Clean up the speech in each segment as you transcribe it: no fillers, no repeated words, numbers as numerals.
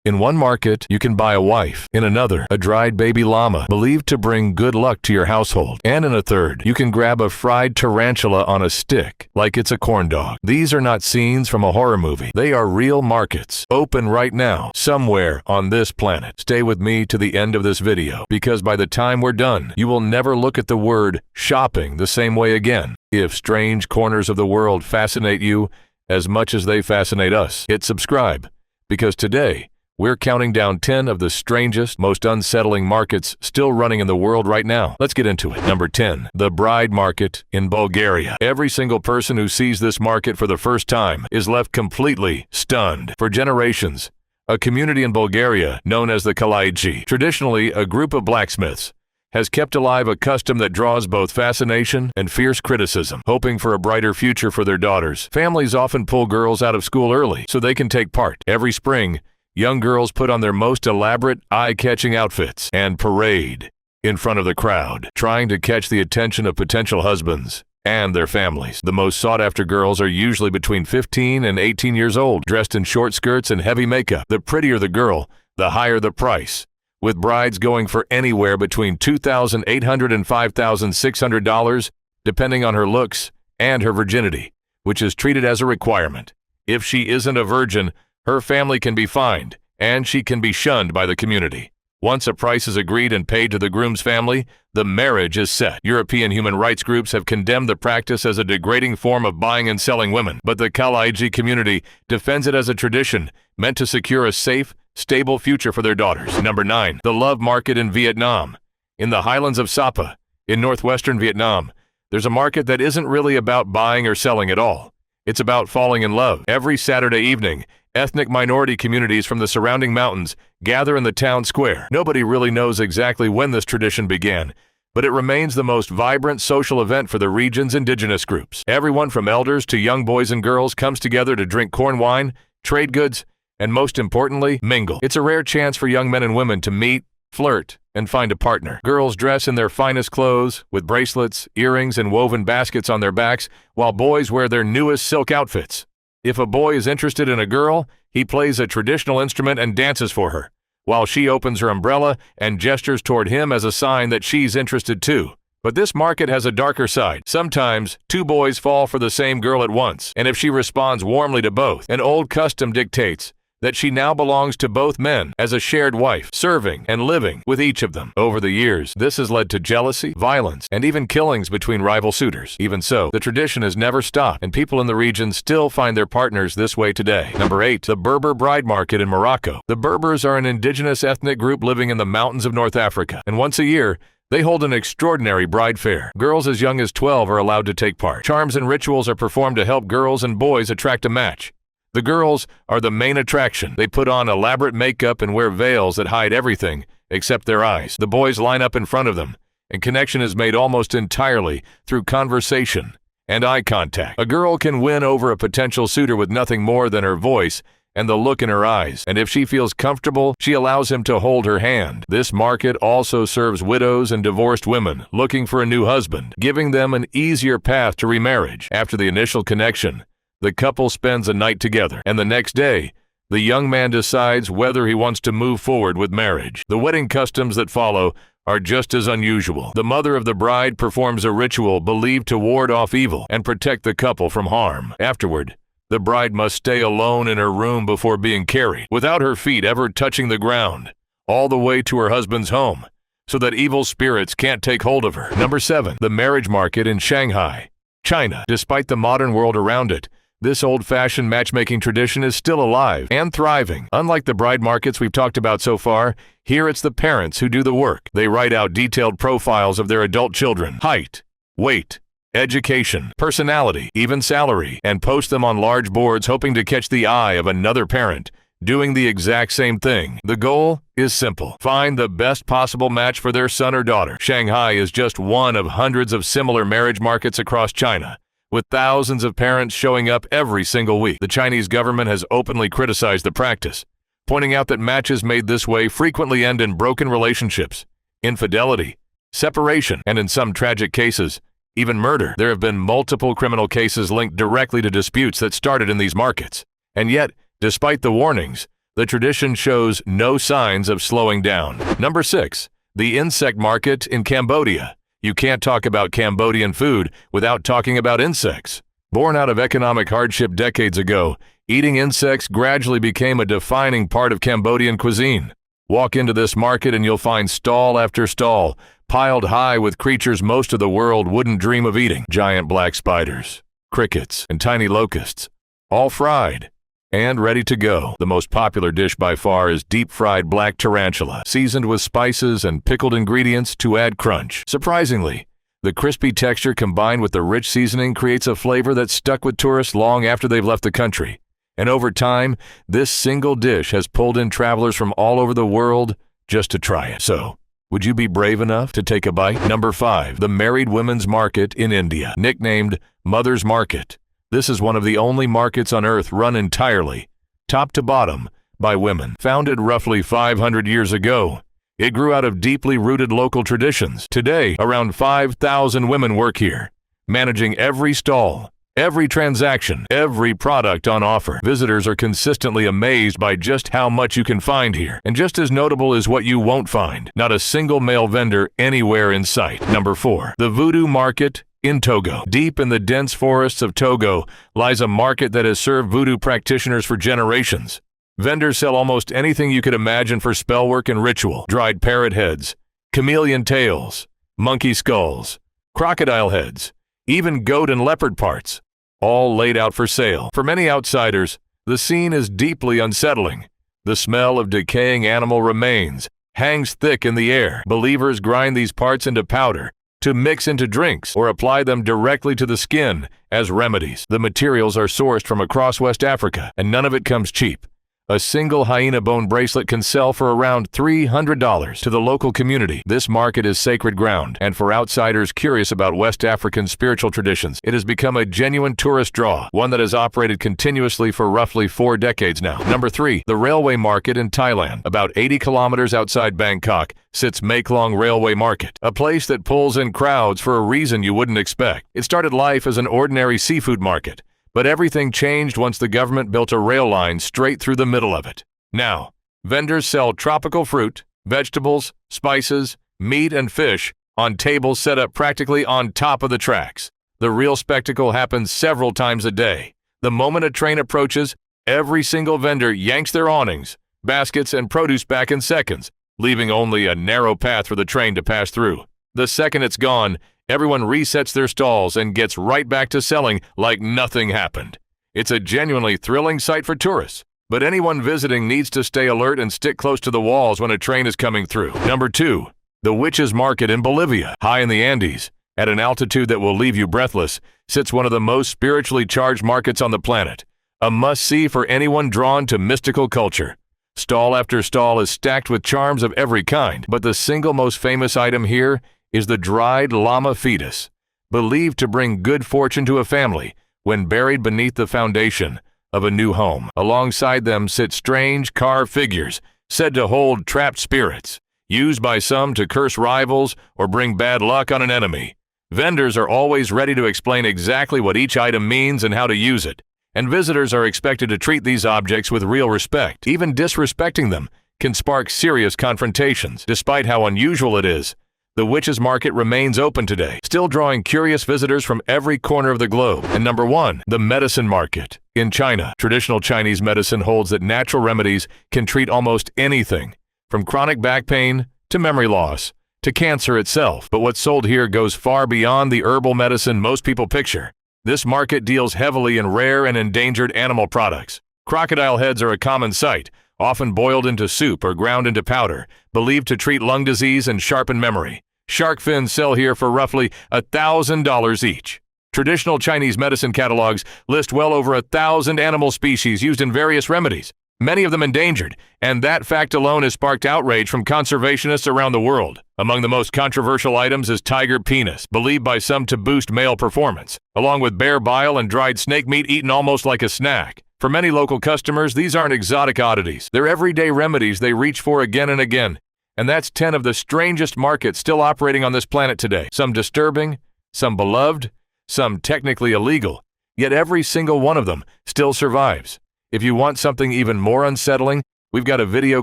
In one market, you can buy a wife. In another, a dried baby llama, believed to bring good luck to your household. And in a third, you can grab a fried tarantula on a stick, like it's a corn dog. These are not scenes from a horror movie. They are real markets, open right now, somewhere on this planet. Stay with me to the end of this video, because by the time we're done, you will never look at the word shopping the same way again. If strange corners of the world fascinate you as much as they fascinate us, hit subscribe, because today, we're counting down 10 of the strangest, most unsettling markets still running in the world right now. Let's get into it. Number 10, the bride market in Bulgaria. Every single person who sees this market for the first time is left completely stunned. For generations, a community in Bulgaria known as the Kalaiji, traditionally a group of blacksmiths, has kept alive a custom that draws both fascination and fierce criticism. Hoping for a brighter future for their daughters, families often pull girls out of school early so they can take part. Every spring, young girls put on their most elaborate, eye-catching outfits and parade in front of the crowd, trying to catch the attention of potential husbands and their families. The most sought-after girls are usually between 15 and 18 years old, dressed in short skirts and heavy makeup. The prettier the girl, the higher the price, with brides going for anywhere between $2,800 and $5,600, depending on her looks and her virginity, which is treated as a requirement. If she isn't a virgin, her family can be fined, and she can be shunned by the community. Once a price is agreed and paid to the groom's family, the marriage is set. European human rights groups have condemned the practice as a degrading form of buying and selling women, but the Kalaiji community defends it as a tradition meant to secure a safe, stable future for their daughters. Number 9, the love market in Vietnam. In the highlands of Sapa, in northwestern Vietnam, there's a market that isn't really about buying or selling at all. It's about falling in love. Every Saturday evening, ethnic minority communities from the surrounding mountains gather in the town square. Nobody really knows exactly when this tradition began, but it remains the most vibrant social event for the region's indigenous groups. Everyone from elders to young boys and girls comes together to drink corn wine, trade goods, and most importantly, mingle. It's a rare chance for young men and women to meet, flirt, and find a partner. Girls dress in their finest clothes, with bracelets, earrings, and woven baskets on their backs, while boys wear their newest silk outfits. If a boy is interested in a girl, he plays a traditional instrument and dances for her, while she opens her umbrella and gestures toward him as a sign that she's interested too. But this market has a darker side. Sometimes, two boys fall for the same girl at once, and if she responds warmly to both, an old custom dictates that she now belongs to both men as a shared wife, serving and living with each of them. Over the years, this has led to jealousy, violence, and even killings between rival suitors. Even so, the tradition has never stopped, and people in the region still find their partners this way today. Number 8, the Berber bride market in Morocco. The Berbers are an indigenous ethnic group living in the mountains of North Africa, and once a year, they hold an extraordinary bride fair. Girls as young as 12 are allowed to take part. Charms and rituals are performed to help girls and boys attract a match. The girls are the main attraction. They put on elaborate makeup and wear veils that hide everything except their eyes. The boys line up in front of them, and connection is made almost entirely through conversation and eye contact. A girl can win over a potential suitor with nothing more than her voice and the look in her eyes, and if she feels comfortable, she allows him to hold her hand. This market also serves widows and divorced women looking for a new husband, giving them an easier path to remarriage. After the initial connection, the couple spends a night together, and the next day, the young man decides whether he wants to move forward with marriage. The wedding customs that follow are just as unusual. The mother of the bride performs a ritual believed to ward off evil and protect the couple from harm. Afterward, the bride must stay alone in her room before being carried, without her feet ever touching the ground, all the way to her husband's home, so that evil spirits can't take hold of her. Number 7, the marriage market in Shanghai, China. Despite the modern world around it, this old-fashioned matchmaking tradition is still alive and thriving. Unlike the bride markets we've talked about so far, here it's the parents who do the work. They write out detailed profiles of their adult children, height, weight, education, personality, even salary, and post them on large boards hoping to catch the eye of another parent doing the exact same thing. The goal is simple: find the best possible match for their son or daughter. Shanghai is just one of hundreds of similar marriage markets across China, with thousands of parents showing up every single week. The Chinese government has openly criticized the practice, pointing out that matches made this way frequently end in broken relationships, infidelity, separation, and in some tragic cases, even murder. There have been multiple criminal cases linked directly to disputes that started in these markets. And yet, despite the warnings, The tradition shows no signs of slowing down. Number 6. The insect market in Cambodia. You can't talk about Cambodian food without talking about insects. Born out of economic hardship decades ago, eating insects gradually became a defining part of Cambodian cuisine. Walk into this market and you'll find stall after stall, piled high with creatures most of the world wouldn't dream of eating. Giant black spiders, crickets, and tiny locusts, all fried and ready to go. The most popular dish by far is deep-fried black tarantula, seasoned with spices and pickled ingredients to add crunch. Surprisingly, the crispy texture combined with the rich seasoning creates a flavor that's stuck with tourists long after they've left the country. And over time, this single dish has pulled in travelers from all over the world just to try it. So, would you be brave enough to take a bite? Number 5. The Married Women's Market in India, nicknamed Mother's Market. This is one of the only markets on earth run entirely, top to bottom, by women. Founded roughly 500 years ago, it grew out of deeply rooted local traditions. Today, around 5,000 women work here, managing every stall, every transaction, every product on offer. Visitors are consistently amazed by just how much you can find here. And just as notable is what you won't find. Not a single male vendor anywhere in sight. Number 4. The Voodoo Market in Togo. Deep in the dense forests of Togo lies a market that has served voodoo practitioners for generations. Vendors sell almost anything you could imagine for spellwork and ritual. Dried parrot heads, chameleon tails, monkey skulls, crocodile heads, even goat and leopard parts, all laid out for sale. For many outsiders, the scene is deeply unsettling. The smell of decaying animal remains hangs thick in the air. Believers grind these parts into powder to mix into drinks or apply them directly to the skin as remedies. The materials are sourced from across West Africa, and none of it comes cheap. A single hyena bone bracelet can sell for around $300 to the local community. This market is sacred ground, and for outsiders curious about West African spiritual traditions, it has become a genuine tourist draw, one that has operated continuously for roughly 4 decades now. Number 3. The Railway Market in Thailand. About 80 kilometers outside Bangkok sits Maeklong Railway Market, a place that pulls in crowds for a reason you wouldn't expect. It started life as an ordinary seafood market, but everything changed once the government built a rail line straight through the middle of it. Now, vendors sell tropical fruit, vegetables, spices, meat, and fish on tables set up practically on top of the tracks. The real spectacle happens several times a day. The moment a train approaches, every single vendor yanks their awnings, baskets, and produce back in seconds, leaving only a narrow path for the train to pass through. The second it's gone, everyone resets their stalls and gets right back to selling like nothing happened. It's a genuinely thrilling sight for tourists, but anyone visiting needs to stay alert and stick close to the walls when a train is coming through. Number 2. The Witches Market in Bolivia. High in the Andes, at an altitude that will leave you breathless, sits one of the most spiritually charged markets on the planet. A must-see for anyone drawn to mystical culture. Stall after stall is stacked with charms of every kind, but the single most famous item here is the dried llama fetus, believed to bring good fortune to a family when buried beneath the foundation of a new home. Alongside them sit strange carved figures said to hold trapped spirits, used by some to curse rivals or bring bad luck on an enemy. Vendors are always ready to explain exactly what each item means and how to use it, and visitors are expected to treat these objects with real respect. Even disrespecting them can spark serious confrontations. Despite how unusual it is, the Witches Market remains open today, still drawing curious visitors from every corner of the globe. And number 1, the Medicine Market in China. Traditional Chinese medicine holds that natural remedies can treat almost anything, from chronic back pain to memory loss to cancer itself. But what's sold here goes far beyond the herbal medicine most people picture. This market deals heavily in rare and endangered animal products. Crocodile heads are a common sight, often boiled into soup or ground into powder, believed to treat lung disease and sharpen memory. Shark fins sell here for roughly $1,000 each. Traditional Chinese medicine catalogs list well over 1,000 animal species used in various remedies, many of them endangered, and that fact alone has sparked outrage from conservationists around the world. Among the most controversial items is tiger penis, believed by some to boost male performance, along with bear bile and dried snake meat eaten almost like a snack. For many local customers, these aren't exotic oddities. They're everyday remedies they reach for again and again. And that's 10 of the strangest markets still operating on this planet today. Some disturbing, some beloved, some technically illegal. Yet every single one of them still survives. If you want something even more unsettling, We've got a video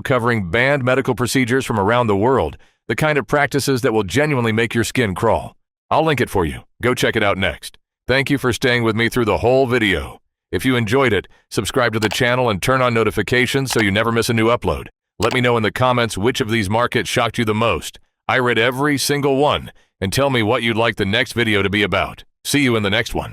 covering banned medical procedures from around the world, the kind of practices that will genuinely make your skin crawl. I'll link it for you. Go check it out next. Thank you for staying with me through the whole video. If you enjoyed it, subscribe to the channel and turn on notifications so you never miss a new upload. Let me know in the comments which of these markets shocked you the most. I read every single one, and tell me what you'd like the next video to be about. See you in the next one.